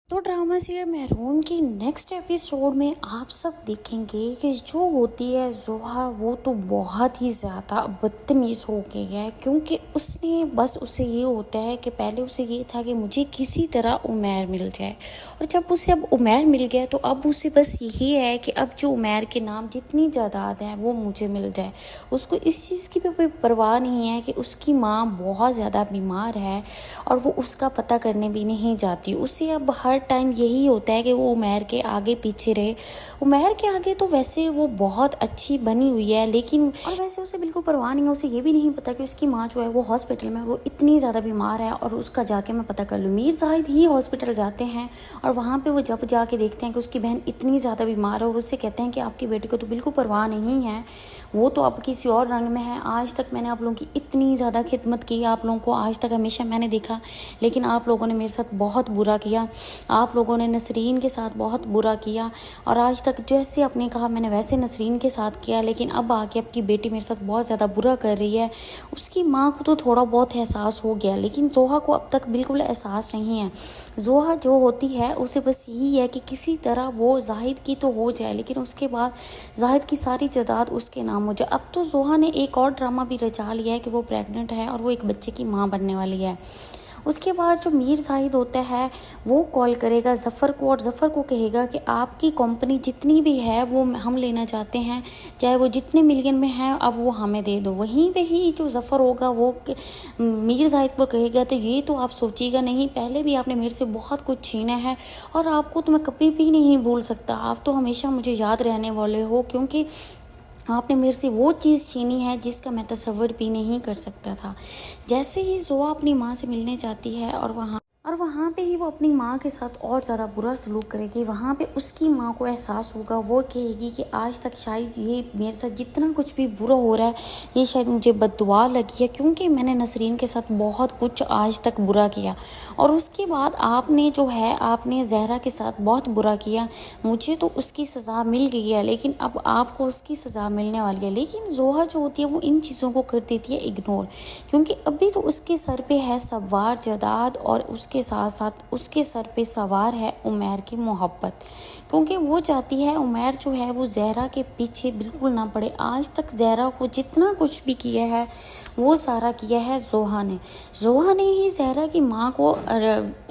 तो drama serial maroon की next episode में आप सब देखेंगे कि जो होती है जोहा वो तो बहुत ही ज़्यादा बदतमीज़ हो गई है, क्योंकि उसने बस उसे ये होता है कि पहले उसे ये था कि मुझे किसी तरह उमैर मिल जाए, और जब उसे अब उमैर मिल गया तो अब उसे बस यही है कि अब जो उमैर के नाम जितनी जायदाद हैं वो मुझे मिल जाए। उसको इस चीज़ की भी कोई परवाह नहीं है कि उसकी माँ बहुत ज़्यादा बीमार है और वो उसका पता करने भी नहीं जाती। उसे अब हर टाइम यही होता है कि वो उमैर के आगे पीछे रहे। उमैर के आगे तो वैसे वो बहुत अच्छी बनी हुई है, लेकिन और वैसे उसे बिल्कुल परवाह नहीं है। उसे ये भी नहीं पता कि उसकी माँ जो है वो हॉस्पिटल में वो इतनी ज़्यादा बीमार है और उसका जाके मैं पता कर लूँ। मीर जाहिद ही हॉस्पिटल जाते हैं और वहाँ पे वो जब जाके देखते हैं कि उसकी बहन इतनी ज़्यादा बीमार है और उससे कहते हैं कि आपकी बेटी को तो बिल्कुल परवाह नहीं है, वो तो अब किसी और रंग में है। आज तक मैंने आप लोगों की इतनी ज़्यादा खिदमत की, आप लोगों को आज तक हमेशा मैंने देखा, लेकिन आप लोगों ने मेरे साथ बहुत बुरा किया। आप लोगों ने नसरीन के साथ बहुत बुरा किया और आज तक जैसे आपने कहा मैंने वैसे नसरीन के साथ किया, लेकिन अब आके आपकी बेटी मेरे साथ बहुत ज़्यादा बुरा कर रही है। उसकी माँ को तो थोड़ा बहुत एहसास हो गया, लेकिन जोहा को अब तक बिल्कुल एहसास नहीं है। जोहा जो होती है उसे बस यही है कि किसी तरह वो जाहिद की तो हो जाए, लेकिन उसके बाद जाहिद की सारी जायदाद उसके नाम हो जाए। अब तो जोहा ने एक और ड्रामा भी रचा लिया है कि वो प्रेग्नेंट है और वो एक बच्चे की माँ बनने वाली है। उसके बाद जो मीर जाहिद होता है वो कॉल करेगा ज़फ़र को और ज़फ़र को कहेगा कि आपकी कंपनी जितनी भी है वो हम लेना चाहते हैं, चाहे वो जितने मिलियन में है अब वो हमें दे दो। वहीं पे ही जो ज़फ़र होगा वो मीर जाहिद को कहेगा तो ये तो आप सोचिएगा नहीं, पहले भी आपने मेरे से बहुत कुछ छीना है और आपको तो मैं कभी भी नहीं भूल सकता। आप तो हमेशा मुझे याद रहने वाले हो, क्योंकि आपने मेरे से वो चीज़ छीनी है जिसका मैं तसव्वुर भी नहीं कर सकता था। जैसे ही जोआ अपनी माँ से मिलने जाती है और वहाँ पे ही वो अपनी माँ के साथ और ज़्यादा बुरा सलूक करेगी। वहाँ पे उसकी माँ को एहसास होगा, वो कहेगी कि आज तक शायद ये मेरे साथ जितना कुछ भी बुरा हो रहा है ये शायद मुझे बद्दुआ लगी है, क्योंकि मैंने नसरीन के साथ बहुत कुछ आज तक बुरा किया और उसके बाद आपने जो है आपने जहरा के साथ बहुत बुरा किया। मुझे तो उसकी सज़ा मिल गई है, लेकिन अब आपको उसकी सज़ा मिलने वाली है। लेकिन जोहा जो होती है वो इन चीज़ों को कर देती है इग्नोर, क्योंकि अभी तो उसके सर पे है सवार जायदाद और उसके साथ साथ उसके सर पे सवार है उमैर की मोहब्बत, क्योंकि वो चाहती है उमैर जो है वो जहरा के पीछे बिल्कुल ना पड़े। आज तक जहरा को जितना कुछ भी किया है वो सारा किया है जोहा ने। जोहा ने ही जहरा की माँ को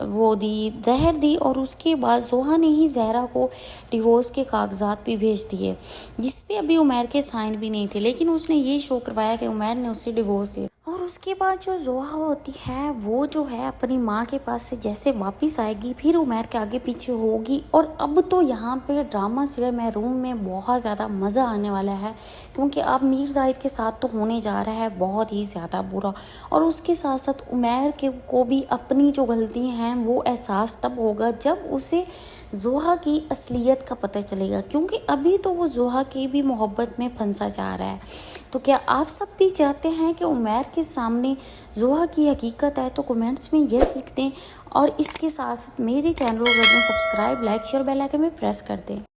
वो दी, जहर दी, और उसके बाद जोहा ने ही जहरा को डिवोर्स के कागजात भी भेज दिए, जिस पे अभी उमैर के साइन भी नहीं थे, लेकिन उसने ये शो करवाया कि उमैर ने उसे डिवोर्स दिया। और उसके बाद जो जोहा होती है वो जो है अपनी माँ के पास से जैसे वापस आएगी फिर उमैर के आगे पीछे होगी। और अब तो यहाँ पे ड्रामा सीरियल मेहरून में बहुत ज़्यादा मज़ा आने वाला है, क्योंकि अब मीर जाहिद के साथ तो होने जा रहा है बहुत ही ज़्यादा बुरा, और उसके साथ साथ उमैर के को भी अपनी जो गलती हैं वो एहसास तब होगा जब उसे जोहा की असलियत का पता चलेगा, क्योंकि अभी तो वो जोहा की भी मोहब्बत में फंसा जा रहा है। तो क्या आप सब भी चाहते हैं कि उमैर के सामने जोहा की हकीकत है? तो कमेंट्स में यस लिख दें और इसके साथ साथ मेरे चैनल को कर दें subscribe, like share, bell icon में प्रेस कर दें।